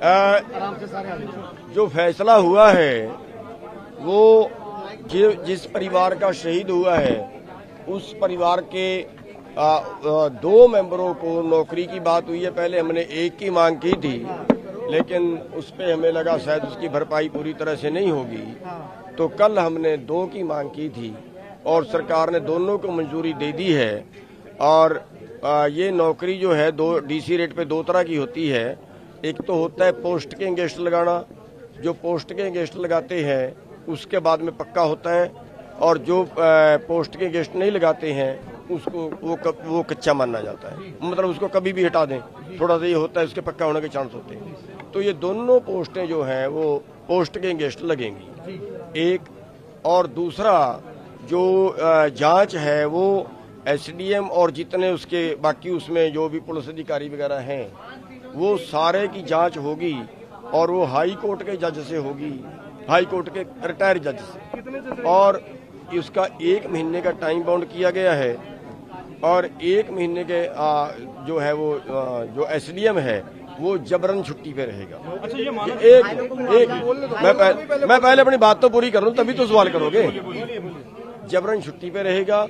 आराम से सारे जो फैसला हुआ है वो जिस परिवार का शहीद हुआ है उस परिवार के 2 मेंबरों को नौकरी की बात हुई है। पहले हमने 1 की मांग की थी, लेकिन उस पे हमें लगा शायद उसकी भरपाई पूरी तरह से नहीं होगी, तो कल हमने 2 की मांग की थी और सरकार ने दोनों को मंजूरी दे दी है। और ये नौकरी जो है डीसी रेट पे 2 तरह की होती है। एक तो होता है पोस्ट के गेस्ट लगाना, जो पोस्ट के गेस्ट लगाते हैं उसके बाद में पक्का होता है, और जो पोस्ट के गेस्ट नहीं लगाते हैं उसको वो कच्चा माना जाता है, मतलब उसको कभी भी हटा दें, थोड़ा सा ये होता है उसके पक्का होने के चांस होते हैं। तो ये दोनों पोस्टें जो हैं वो पोस्ट के गेस्ट लगेंगी, एक। और दूसरा जो जांच है वो एसडीएम और जितने उसके बाकी उसमें जो भी पुलिस अधिकारी वगैरह हैं वो सारे की जांच होगी, और वो हाई कोर्ट के जज से होगी, हाई कोर्ट के रिटायर्ड जज से। और इसका 1 महीने का टाइम बाउंड किया गया है, और 1 महीने के जो है वो जो एसडीएम है वो जबरन छुट्टी पे रहेगा। अच्छा, ये मैं पहले अपनी बात तो पूरी कर लूं तभी तो सवाल करोगे। जबरन छुट्टी पे रहेगा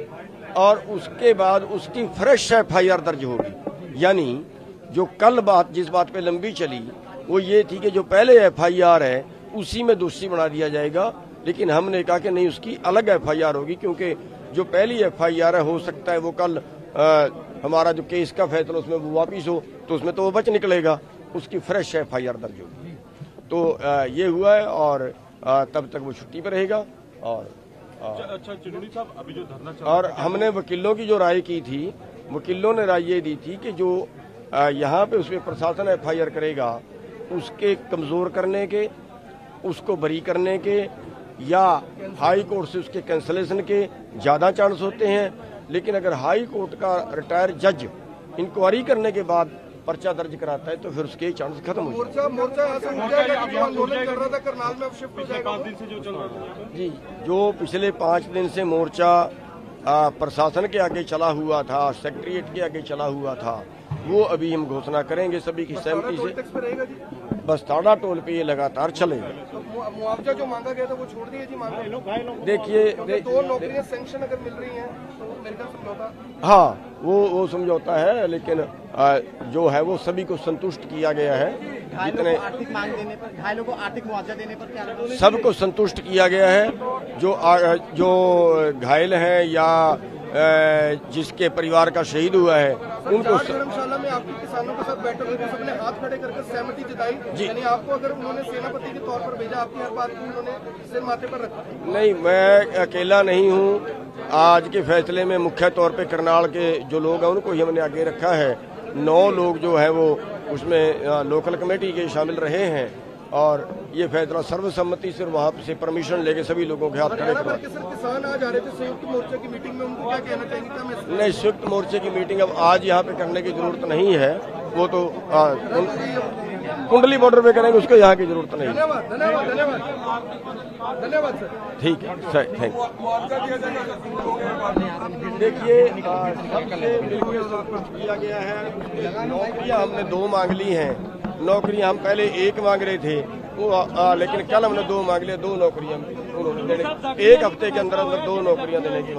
और उसके बाद उसकी फ्रेश एफआईआर दर्ज होगी। यानी जो कल जिस बात पे लंबी चली वो ये थी कि जो पहले एफआईआर है उसी में दोषी बना दिया जाएगा, लेकिन हमने कहा कि नहीं, उसकी अलग एफआईआर होगी, क्योंकि जो पहली एफआईआर है हो सकता है वो कल हमारा जो केस का फैसला उसमें वो वापिस हो तो उसमें तो वो बच निकलेगा, उसकी फ्रेश एफआईआर दर्ज होगी। तो ये हुआ है और तब तक वो छुट्टी पर रहेगा। और अच्छा चिनोड़ी साहब, अभी जो धरना चल और हमने वकीलों की जो राय की थी, वकीलों ने राय ये दी थी कि जो यहाँ पे उसमें प्रशासन एफआईआर करेगा उसके कमजोर करने के, उसको बरी करने के या हाई कोर्ट से उसके कैंसलेशन के ज्यादा चांस होते हैं। लेकिन अगर हाई कोर्ट का रिटायर जज इंक्वायरी करने के बाद पर्चा दर्ज कराता है तो फिर उसके चांस खत्म हो जाते हैं। जी, जो पिछले 5 दिन से मोर्चा प्रशासन के आगे चला हुआ था, सेक्रेटरीट के आगे चला हुआ था, वो अभी हम घोषणा करेंगे सभी की सहमति से। बस ताड़ा टोल पे ये लगातार चलेगा। मुआवजा जो मांगा गया था वो छोड़ दिए जी मांगा। देखिए 2 नौकरियां सैंक्शन अगर मिल रही हैं तो मेरे ख्याल समझौता, हाँ वो समझौता है, लेकिन जो है वो सभी को संतुष्ट किया गया है। जितने आर्थिक मांग देने पर, घायलों को आर्थिक मुआवजा देने पर क्या सबको संतुष्ट किया गया है। जो घायल हैं या जिसके परिवार का शहीद हुआ है उनको धर्मशाला में आपके किसानों के साथ बैठक हुई, सबने हाथ खड़े करके सहमति जताई। यानी आपको अगर उन्होंने सेनापति के तौर पर भेजा, आपकी हर बात को उन्होंने सिर माथे पर रखा? नहीं, मैं अकेला नहीं हूँ। आज के फैसले में मुख्य तौर पे करनाल के जो लोग हैं उनको ही हमने आगे रखा है। 9 लोग जो है वो उसमें लोकल कमेटी के शामिल रहे हैं, और ये फैसला सर्वसम्मति से वहाँ से परमिशन लेके सभी लोगों के हाथ खड़े करवा। किसान आज आ रहे थे संयुक्त मोर्चे की मीटिंग में, उनको क्या कहना चाहेंगे? नहीं, संयुक्त मोर्चे की मीटिंग अब आज यहाँ पे करने की जरूरत नहीं है, वो तो कुंडली बॉर्डर पे करेंगे, उसको यहाँ की जरूरत नहीं। धन्यवाद धन्यवाद धन्यवाद धन्यवाद सर। ठीक है सर, थैंक यू। देखिए सबसे मिलकर सब कुछ किया गया है। नौकरियां हमने 2 मांग ली हैं। नौकरियां हम पहले 1 मांग रहे थे वो, लेकिन कल हमने 2 मांग लिया। 2 नौकरियां उन्होंने देने, 1 हफ्ते के अंदर अंदर 2 नौकरियां देने की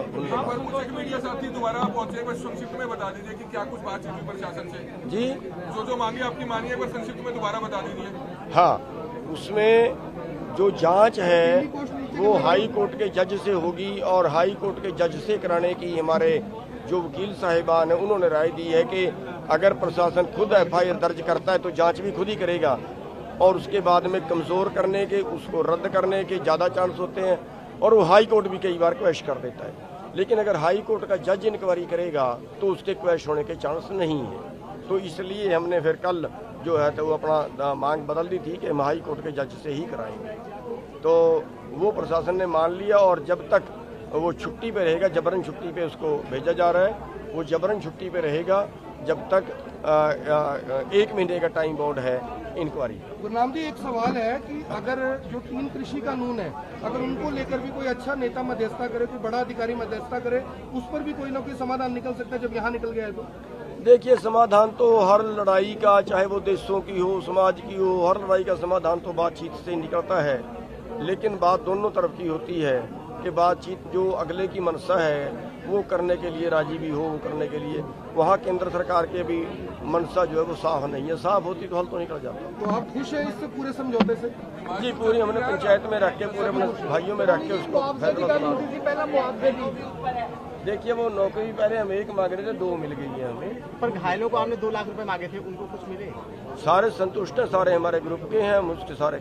मीडिया साथी दोबारा पहुंचे, बस संक्षिप्त में बता दीजिए कि क्या कुछ बातचीत हुई प्रशासन से। जी, जो मांगी आपकी मानी है बस संक्षिप्त में दोबारा बता दीजिए। हाँ, उसमें जो जांच है वो हाई कोर्ट के जज से होगी, और हाई कोर्ट के जज से कराने की हमारे जो वकील साहिबान हैं उन्होंने राय दी है कि अगर प्रशासन खुद एफआईआर दर्ज करता है तो जांच भी खुद ही करेगा, और उसके बाद में कमजोर करने के, उसको रद्द करने के ज़्यादा चांस होते हैं, और वो हाई कोर्ट भी कई बार क्वैश कर देता है। लेकिन अगर हाई कोर्ट का जज इंक्वायरी करेगा तो उसके क्वैश होने के चांस नहीं है। तो इसलिए हमने फिर कल जो है तो वो अपना मांग बदल दी थी कि हम हाई कोर्ट के जज से ही कराएंगे। तो वो प्रशासन ने मान लिया, और जब तक वो छुट्टी पे रहेगा, जबरन छुट्टी पे उसको भेजा जा रहा है, वो जबरन छुट्टी पे रहेगा जब तक 1 महीने का टाइम बाउंड है इंक्वायरी। गुरनाम जी, एक सवाल है कि अगर जो 3 कृषि कानून है, अगर उनको लेकर भी कोई अच्छा नेता मध्यस्थता करे, कोई बड़ा अधिकारी मध्यस्थता करे, उस पर भी कोई ना कोई समाधान निकल सकता है जब यहाँ निकल गया है तो? देखिए, समाधान तो हर लड़ाई का, चाहे वो देशों की हो, समाज की हो, हर लड़ाई का समाधान तो बातचीत से निकलता है। लेकिन बात दोनों तरफ की होती है कि बातचीत जो अगले की मंशा है वो करने के लिए राजी भी हो, वो करने के लिए वहाँ केंद्र सरकार के भी मंशा जो है वो साफ नहीं है। साफ होती तो हल तो निकल जाता। तो आप खुश हैं इससे पूरे समझौते से? जी, पूरी हमने पंचायत में रख के, पूरे अपने भाइयों में रख के उसको फैसला सुना। पहला मुआवजे की देखिए, वो नौकरी पहले हम 1 मांग रहे थे, 2 मिल गई है हमें। पर घायलों को आपने 2 लाख रुपए मांगे थे, उनको कुछ मिले? सारे संतुष्ट हैं, सारे हमारे ग्रुप के हैं, हम उसके सारे